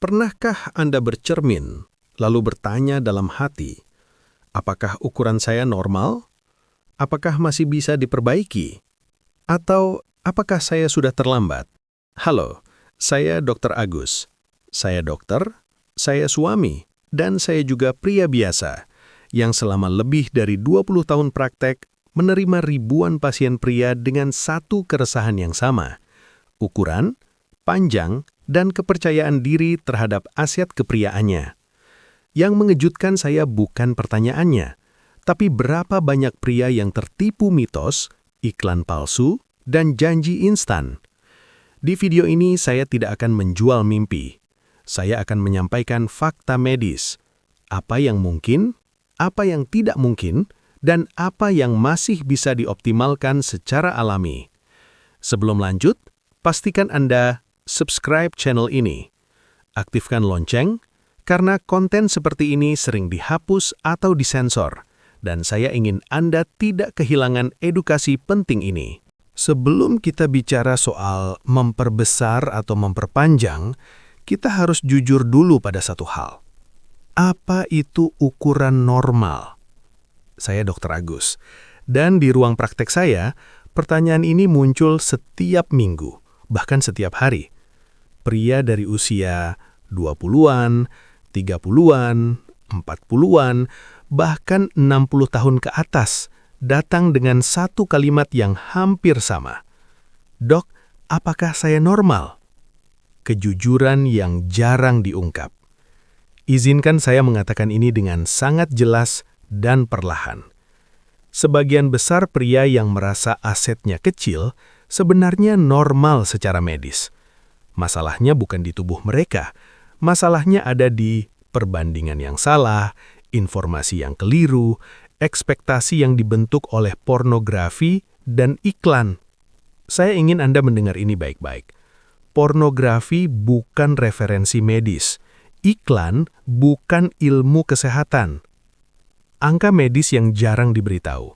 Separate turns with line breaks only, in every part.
Pernahkah Anda bercermin, lalu bertanya dalam hati, apakah ukuran saya normal? Apakah masih bisa diperbaiki? Atau apakah saya sudah terlambat? Halo, saya Dr. Agus. Saya dokter, saya suami, dan saya juga pria biasa yang selama lebih dari 20 tahun praktek menerima ribuan pasien pria dengan satu keresahan yang sama, ukuran, panjang, dan kepercayaan diri terhadap aset kepriaannya. Yang mengejutkan saya bukan pertanyaannya, tapi berapa banyak pria yang tertipu mitos, iklan palsu, dan janji instan. Di video ini saya tidak akan menjual mimpi. Saya akan menyampaikan fakta medis, apa yang mungkin, apa yang tidak mungkin, dan apa yang masih bisa dioptimalkan secara alami. Sebelum lanjut, pastikan Anda subscribe channel ini. Aktifkan lonceng, karena konten seperti ini sering dihapus atau disensor, dan saya ingin Anda tidak kehilangan edukasi penting ini. Sebelum kita bicara soal memperbesar atau memperpanjang, kita harus jujur dulu pada satu hal. Apa itu ukuran normal? Saya Dr. Agus, dan di ruang praktek saya, pertanyaan ini muncul setiap minggu, bahkan setiap hari. Pria dari usia 20-an, 30-an, 40-an, bahkan 60 tahun ke atas datang dengan satu kalimat yang hampir sama. Dok, apakah saya normal? Kejujuran yang jarang diungkap. Izinkan saya mengatakan ini dengan sangat jelas dan perlahan. Sebagian besar pria yang merasa asetnya kecil sebenarnya normal secara medis. Masalahnya bukan di tubuh mereka, masalahnya ada di perbandingan yang salah, informasi yang keliru, ekspektasi yang dibentuk oleh pornografi dan iklan. Saya ingin Anda mendengar ini baik-baik. Pornografi bukan referensi medis, iklan bukan ilmu kesehatan. Angka medis yang jarang diberitahu.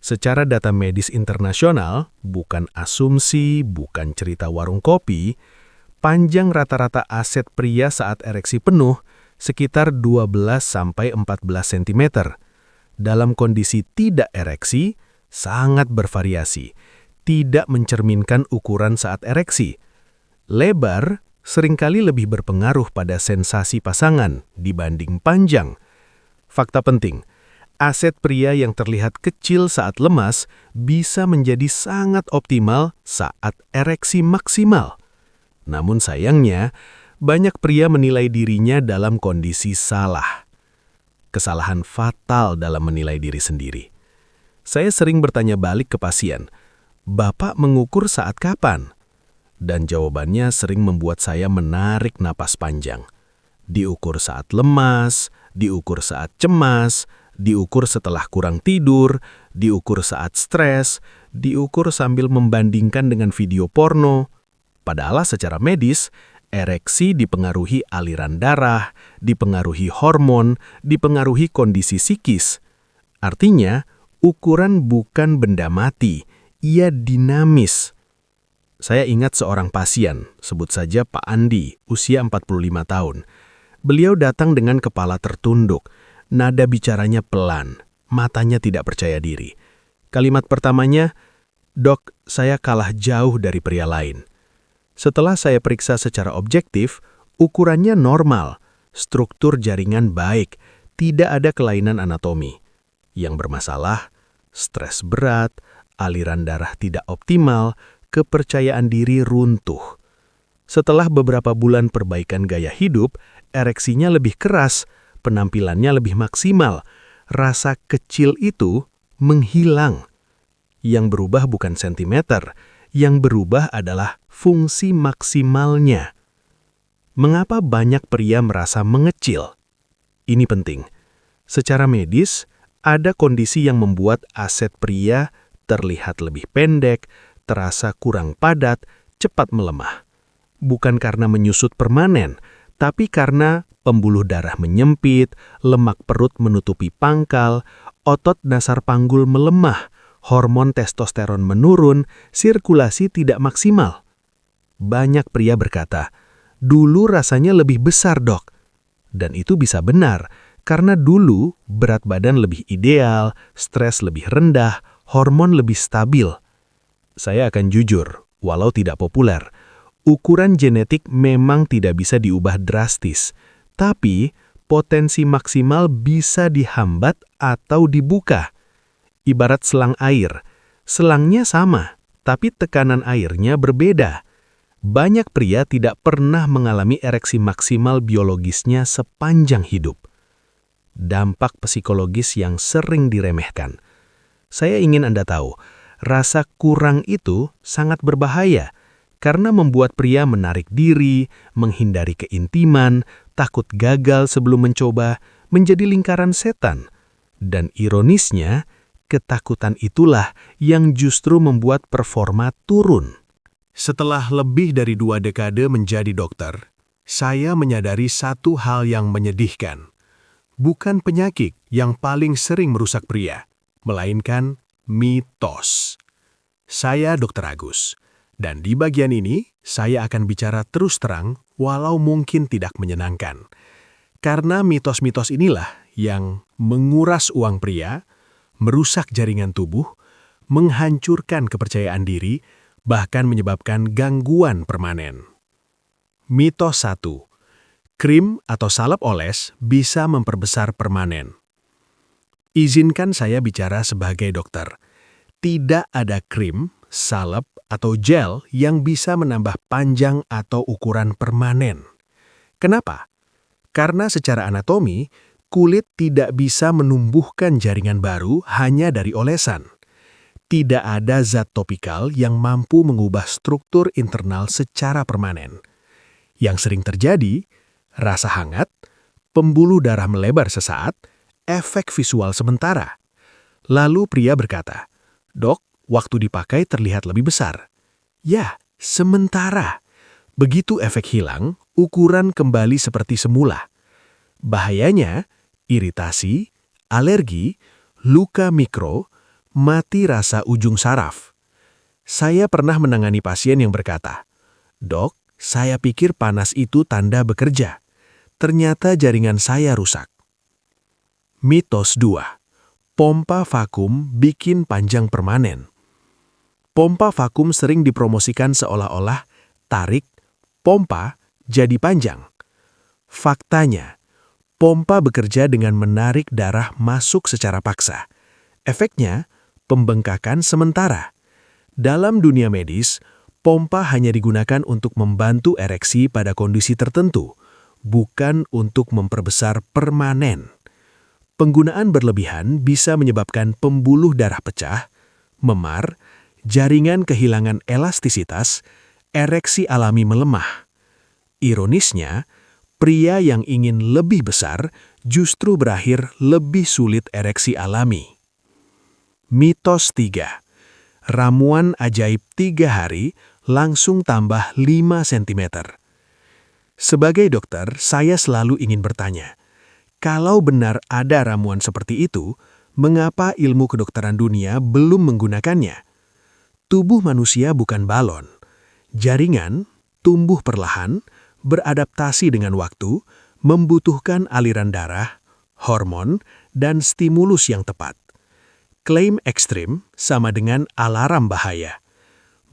Secara data medis internasional, bukan asumsi, bukan cerita warung kopi, panjang rata-rata aset pria saat ereksi penuh sekitar 12-14 cm. Dalam kondisi tidak ereksi, sangat bervariasi, tidak mencerminkan ukuran saat ereksi. Lebar seringkali lebih berpengaruh pada sensasi pasangan dibanding panjang. Fakta penting, aset pria yang terlihat kecil saat lemas bisa menjadi sangat optimal saat ereksi maksimal. Namun sayangnya, banyak pria menilai dirinya dalam kondisi salah. Kesalahan fatal dalam menilai diri sendiri. Saya sering bertanya balik ke pasien, "Bapak mengukur saat kapan?" Dan jawabannya sering membuat saya menarik napas panjang. Diukur saat lemas, diukur saat cemas, diukur setelah kurang tidur, diukur saat stres, diukur sambil membandingkan dengan video porno. Padahal secara medis, ereksi dipengaruhi aliran darah, dipengaruhi hormon, dipengaruhi kondisi psikis. Artinya, ukuran bukan benda mati, ia dinamis. Saya ingat seorang pasien, sebut saja Pak Andi, usia 45 tahun. Beliau datang dengan kepala tertunduk, nada bicaranya pelan, matanya tidak percaya diri. Kalimat pertamanya, "Dok, saya kalah jauh dari pria lain." Setelah saya periksa secara objektif, ukurannya normal, struktur jaringan baik, tidak ada kelainan anatomi. Yang bermasalah, stres berat, aliran darah tidak optimal, kepercayaan diri runtuh. Setelah beberapa bulan perbaikan gaya hidup, ereksinya lebih keras, penampilannya lebih maksimal, rasa kecil itu menghilang. Yang berubah bukan sentimeter, yang berubah adalah fungsi maksimalnya. Mengapa banyak pria merasa mengecil? Ini penting. Secara medis, ada kondisi yang membuat aset pria terlihat lebih pendek, terasa kurang padat, cepat melemah. Bukan karena menyusut permanen, tapi karena pembuluh darah menyempit, lemak perut menutupi pangkal, otot dasar panggul melemah, hormon testosteron menurun, sirkulasi tidak maksimal. Banyak pria berkata, Dulu rasanya lebih besar, Dok. Dan itu bisa benar, karena dulu berat badan lebih ideal, stres lebih rendah, hormon lebih stabil. Saya akan jujur, walau tidak populer, ukuran genetik memang tidak bisa diubah drastis, tapi potensi maksimal bisa dihambat atau dibuka. Ibarat selang air, selangnya sama, tapi tekanan airnya berbeda. Banyak pria tidak pernah mengalami ereksi maksimal biologisnya sepanjang hidup. Dampak psikologis yang sering diremehkan. Saya ingin Anda tahu, rasa kurang itu sangat berbahaya karena membuat pria menarik diri, menghindari keintiman, takut gagal sebelum mencoba, menjadi lingkaran setan. Dan ironisnya, ketakutan itulah yang justru membuat performa turun. Setelah lebih dari 2 dekade menjadi dokter, saya menyadari satu hal yang menyedihkan. Bukan penyakit yang paling sering merusak pria, melainkan mitos. Saya Dr. Agus, dan di bagian ini saya akan bicara terus terang walau mungkin tidak menyenangkan. Karena mitos-mitos inilah yang menguras uang pria, merusak jaringan tubuh, menghancurkan kepercayaan diri, bahkan menyebabkan gangguan permanen. Mitos 1. Krim atau salep oles bisa memperbesar permanen. Izinkan saya bicara sebagai dokter. Tidak ada krim, salep, atau gel yang bisa menambah panjang atau ukuran permanen. Kenapa? Karena secara anatomi, kulit tidak bisa menumbuhkan jaringan baru hanya dari olesan. Tidak ada zat topikal yang mampu mengubah struktur internal secara permanen. Yang sering terjadi, rasa hangat, pembuluh darah melebar sesaat, efek visual sementara. Lalu pria berkata, "Dok, waktu dipakai terlihat lebih besar." Ya, sementara. Begitu efek hilang, ukuran kembali seperti semula. Bahayanya, iritasi, alergi, luka mikro, mati rasa ujung saraf. Saya pernah menangani pasien yang berkata, "Dok, saya pikir panas itu tanda bekerja. Ternyata jaringan saya rusak." Mitos 2. Pompa vakum bikin panjang permanen. Pompa vakum sering dipromosikan seolah-olah tarik, pompa, jadi panjang. Faktanya, pompa bekerja dengan menarik darah masuk secara paksa. Efeknya, pembengkakan sementara. Dalam dunia medis, pompa hanya digunakan untuk membantu ereksi pada kondisi tertentu, bukan untuk memperbesar permanen. Penggunaan berlebihan bisa menyebabkan pembuluh darah pecah, memar, jaringan kehilangan elastisitas, ereksi alami melemah. Ironisnya, pria yang ingin lebih besar justru berakhir lebih sulit ereksi alami. Mitos 3. Ramuan ajaib 3 hari langsung tambah 5 cm. Sebagai dokter, saya selalu ingin bertanya, kalau benar ada ramuan seperti itu, mengapa ilmu kedokteran dunia belum menggunakannya? Tubuh manusia bukan balon. Jaringan tumbuh perlahan, beradaptasi dengan waktu, membutuhkan aliran darah, hormon, dan stimulus yang tepat. Klaim ekstrim sama dengan alarm bahaya.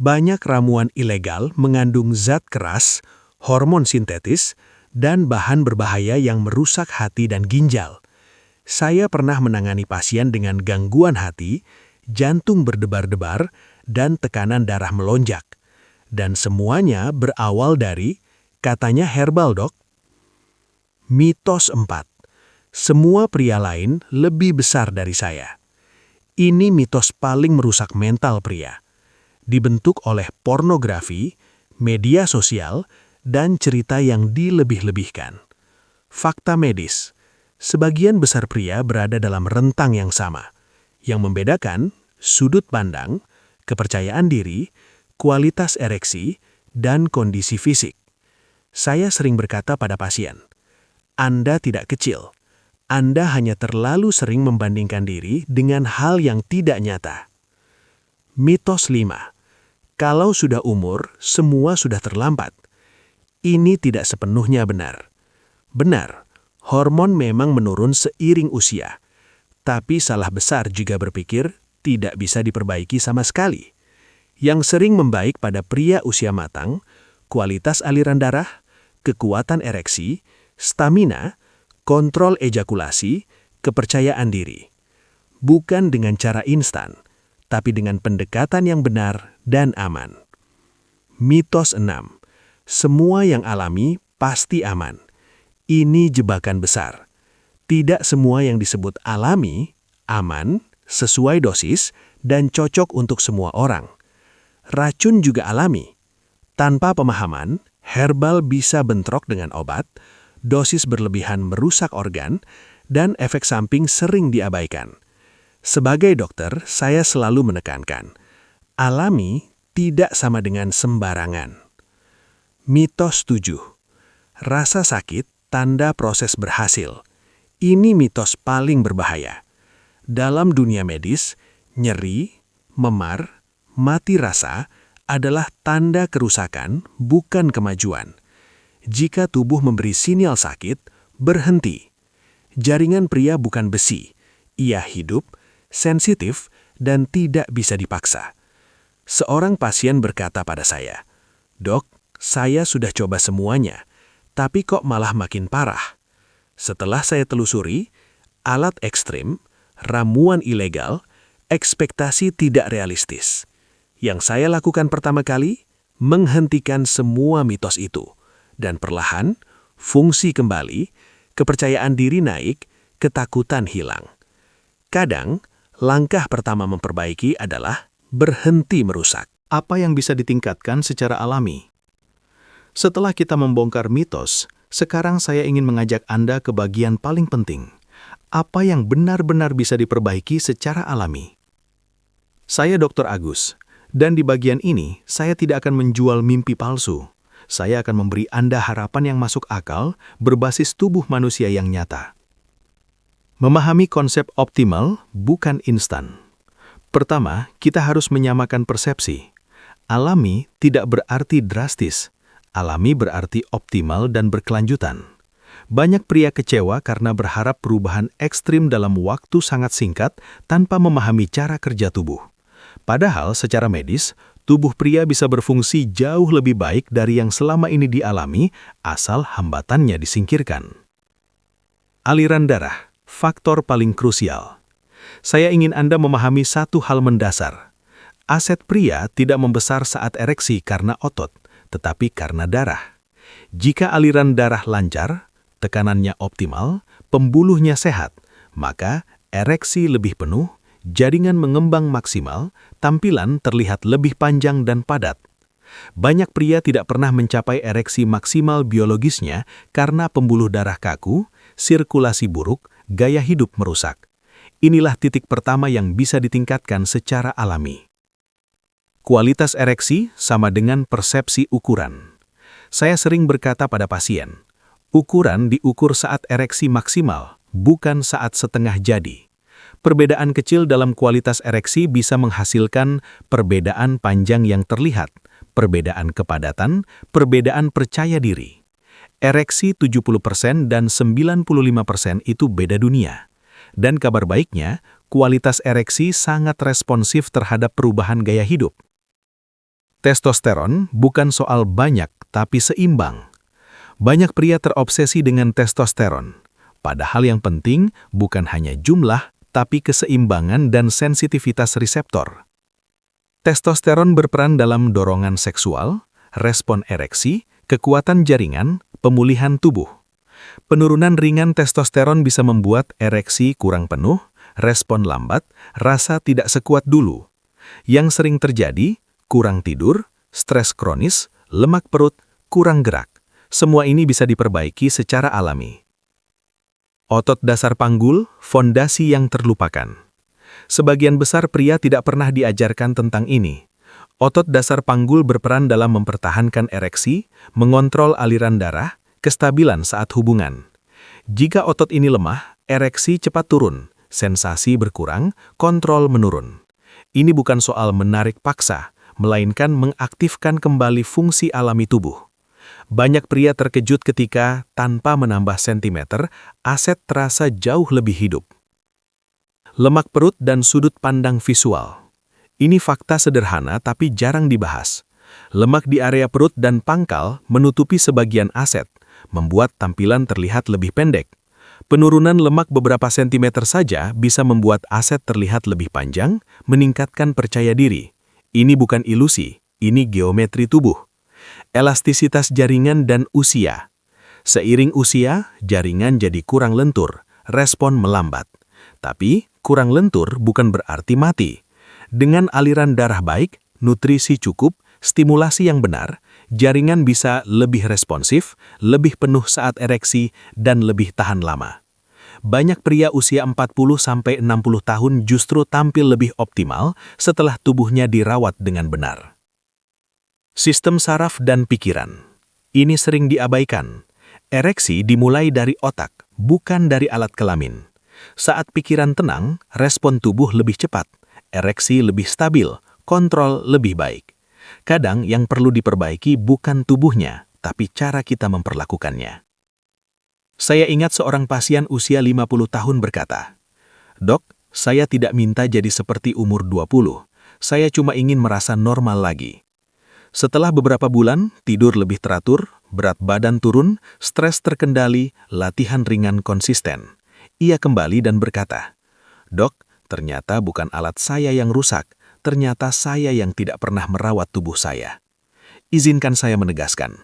Banyak ramuan ilegal mengandung zat keras, hormon sintetis, dan bahan berbahaya yang merusak hati dan ginjal. Saya pernah menangani pasien dengan gangguan hati, jantung berdebar-debar, dan tekanan darah melonjak. Dan semuanya berawal dari, katanya herbal, Dok. Mitos 4. Semua pria lain lebih besar dari saya. Ini mitos paling merusak mental pria. Dibentuk oleh pornografi, media sosial, dan cerita yang dilebih-lebihkan. Fakta medis, sebagian besar pria berada dalam rentang yang sama. Yang membedakan sudut pandang, kepercayaan diri, kualitas ereksi, dan kondisi fisik. Saya sering berkata pada pasien, Anda tidak kecil. Anda hanya terlalu sering membandingkan diri dengan hal yang tidak nyata. Mitos 5. Kalau sudah umur, semua sudah terlambat.
Ini tidak sepenuhnya benar. Benar, hormon memang menurun seiring usia. Tapi salah besar jika berpikir tidak bisa diperbaiki sama sekali. Yang sering membaik pada pria usia matang, kualitas aliran darah, kekuatan ereksi, stamina, kontrol ejakulasi, kepercayaan diri. Bukan dengan cara instan, tapi dengan pendekatan yang benar dan aman. Mitos 6. Semua yang alami pasti aman. Ini jebakan besar. Tidak semua yang disebut alami, aman, sesuai dosis, dan cocok untuk semua orang. Racun juga alami. Tanpa pemahaman, herbal bisa bentrok dengan obat, dosis berlebihan merusak organ, dan efek samping sering diabaikan. Sebagai dokter, saya selalu menekankan, alami tidak sama dengan sembarangan. Mitos 7. Rasa sakit tanda proses berhasil. Ini mitos paling berbahaya. Dalam dunia medis, nyeri, memar, mati rasa adalah tanda kerusakan, bukan kemajuan. Jika tubuh memberi sinyal sakit, berhenti. Jaringan pria bukan besi. Ia hidup, sensitif, dan tidak bisa dipaksa. Seorang pasien berkata pada saya, "Dok, saya sudah coba semuanya, tapi kok malah makin parah." Setelah saya telusuri, alat ekstrim, ramuan ilegal, ekspektasi tidak realistis. Yang saya lakukan pertama kali, menghentikan semua mitos itu. Dan perlahan, fungsi kembali, kepercayaan diri naik, ketakutan hilang. Kadang, langkah pertama memperbaiki adalah berhenti merusak.
Apa yang bisa ditingkatkan secara alami? Setelah kita membongkar mitos, sekarang saya ingin mengajak Anda ke bagian paling penting. Apa yang benar-benar bisa diperbaiki secara alami? Saya Dr. Agus, dan di bagian ini saya tidak akan menjual mimpi palsu. Saya akan memberi Anda harapan yang masuk akal berbasis tubuh manusia yang nyata. Memahami konsep optimal bukan instan. Pertama, kita harus menyamakan persepsi. Alami tidak berarti drastis. Alami berarti optimal dan berkelanjutan. Banyak pria kecewa karena berharap perubahan ekstrim dalam waktu sangat singkat tanpa memahami cara kerja tubuh. Padahal secara medis, tubuh pria bisa berfungsi jauh lebih baik dari yang selama ini dialami asal hambatannya disingkirkan. Aliran darah, faktor paling krusial. Saya ingin Anda memahami satu hal mendasar. Aset pria tidak membesar saat ereksi karena otot, tetapi karena darah. Jika aliran darah lancar, tekanannya optimal, pembuluhnya sehat, maka ereksi lebih penuh, jaringan mengembang maksimal, tampilan terlihat lebih panjang dan padat. Banyak pria tidak pernah mencapai ereksi maksimal biologisnya karena pembuluh darah kaku, sirkulasi buruk, gaya hidup merusak. Inilah titik pertama yang bisa ditingkatkan secara alami. Kualitas ereksi sama dengan persepsi ukuran. Saya sering berkata pada pasien, ukuran diukur saat ereksi maksimal, bukan saat setengah jadi. Perbedaan kecil dalam kualitas ereksi bisa menghasilkan perbedaan panjang yang terlihat, perbedaan kepadatan, perbedaan percaya diri. Ereksi 70% dan 95% itu beda dunia. Dan kabar baiknya, kualitas ereksi sangat responsif terhadap perubahan gaya hidup. Testosteron bukan soal banyak, tapi seimbang. Banyak pria terobsesi dengan testosteron. Padahal yang penting bukan hanya jumlah, tapi keseimbangan dan sensitivitas reseptor. Testosteron berperan dalam dorongan seksual, respon ereksi, kekuatan jaringan, pemulihan tubuh. Penurunan ringan testosteron bisa membuat ereksi kurang penuh, respon lambat, rasa tidak sekuat dulu. Yang sering terjadi, kurang tidur, stres kronis, lemak perut, kurang gerak. Semua ini bisa diperbaiki secara alami. Otot dasar panggul, fondasi yang terlupakan. Sebagian besar pria tidak pernah diajarkan tentang ini. Otot dasar panggul berperan dalam mempertahankan ereksi, mengontrol aliran darah, kestabilan saat hubungan. Jika otot ini lemah, ereksi cepat turun, sensasi berkurang, kontrol menurun. Ini bukan soal menarik paksa, melainkan mengaktifkan kembali fungsi alami tubuh.
Banyak pria terkejut ketika, tanpa menambah sentimeter, aset terasa jauh lebih hidup. Lemak perut dan sudut pandang visual. Ini fakta sederhana tapi jarang dibahas. Lemak di area perut dan pangkal menutupi sebagian aset, membuat tampilan terlihat lebih pendek. Penurunan lemak beberapa sentimeter saja bisa membuat aset terlihat lebih panjang, meningkatkan percaya diri. Ini bukan ilusi, ini geometri tubuh. Elastisitas jaringan dan usia. Seiring usia, jaringan jadi kurang lentur, respon melambat. Tapi, kurang lentur bukan berarti mati. Dengan aliran darah baik, nutrisi cukup, stimulasi yang benar, jaringan bisa lebih responsif, lebih penuh saat ereksi, dan lebih tahan lama. Banyak pria usia 40-60 tahun justru tampil lebih optimal setelah tubuhnya dirawat dengan benar. Sistem saraf dan pikiran. Ini sering diabaikan. Ereksi dimulai dari otak, bukan dari alat kelamin. Saat pikiran tenang, respon tubuh lebih cepat, ereksi lebih stabil, kontrol lebih baik. Kadang yang perlu diperbaiki bukan tubuhnya, tapi cara kita memperlakukannya. Saya ingat seorang pasien usia 50 tahun berkata, "Dok, saya tidak minta jadi seperti umur 20, saya cuma ingin merasa normal lagi." Setelah beberapa bulan, tidur lebih teratur, berat badan turun, stres terkendali, latihan ringan konsisten. Ia kembali dan berkata, "Dok, ternyata bukan alat saya yang rusak, ternyata saya yang tidak pernah merawat tubuh saya." Izinkan saya menegaskan,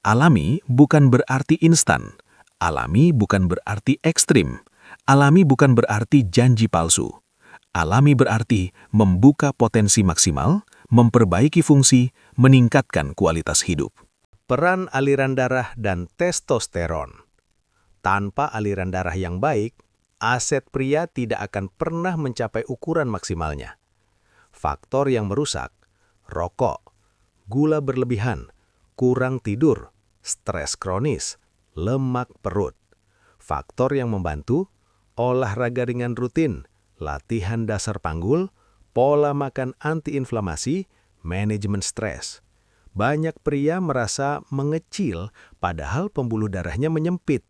alami bukan berarti instan, alami bukan berarti ekstrim, alami bukan berarti janji palsu. Alami berarti membuka potensi maksimal, memperbaiki fungsi, meningkatkan kualitas hidup.
Peran aliran darah dan testosteron. Tanpa aliran darah yang baik, aset pria tidak akan pernah mencapai ukuran maksimalnya. Faktor yang merusak: rokok, gula berlebihan, kurang tidur, stres kronis, lemak perut. Faktor yang membantu: olahraga ringan rutin, latihan dasar panggul, pola makan antiinflamasi, manajemen stres. Banyak pria merasa mengecil padahal pembuluh darahnya menyempit.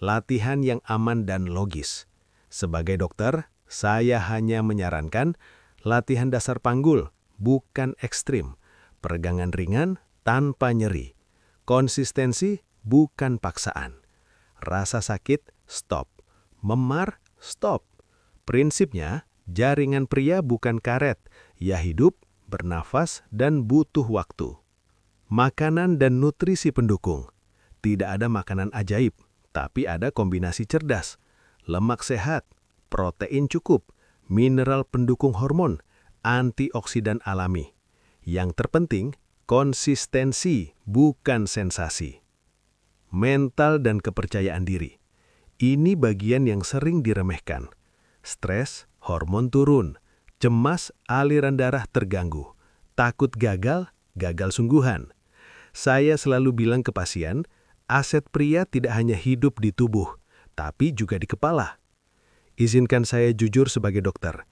Latihan yang aman dan logis. Sebagai dokter, saya hanya menyarankan latihan dasar panggul, bukan ekstrim. Peregangan ringan tanpa nyeri. Konsistensi, bukan paksaan. Rasa sakit, stop. Memar, stop. Prinsipnya, jaringan pria bukan karet. Ia hidup, bernafas, dan butuh waktu. Makanan dan nutrisi pendukung. Tidak ada makanan ajaib, tapi ada kombinasi cerdas. Lemak sehat, protein cukup, mineral pendukung hormon, antioksidan alami. Yang terpenting, konsistensi, bukan sensasi. Mental dan kepercayaan diri. Ini bagian yang sering diremehkan. Stres, hormon turun. Cemas, aliran darah terganggu. Takut gagal, gagal sungguhan. Saya selalu bilang ke pasien, aset pria tidak hanya hidup di tubuh, tapi juga di kepala. Izinkan saya jujur sebagai dokter.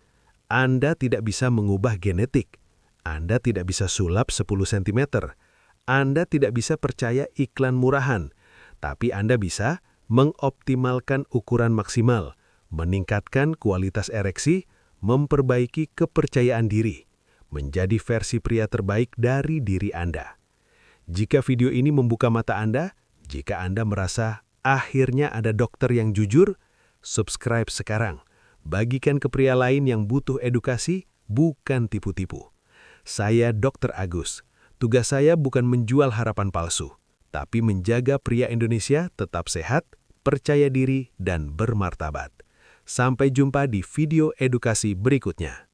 Anda tidak bisa mengubah genetik. Anda tidak bisa sulap 10 cm. Anda tidak bisa percaya iklan murahan. Tapi Anda bisa mengoptimalkan ukuran maksimal, meningkatkan kualitas ereksi, memperbaiki kepercayaan diri, menjadi versi pria terbaik dari diri Anda. Jika video ini membuka mata Anda, jika Anda merasa akhirnya ada dokter yang jujur, subscribe sekarang. Bagikan ke pria lain yang butuh edukasi, bukan tipu-tipu. Saya Dr. Agus. Tugas saya bukan menjual harapan palsu, tapi menjaga pria Indonesia tetap sehat, percaya diri, dan bermartabat. Sampai jumpa di video edukasi berikutnya.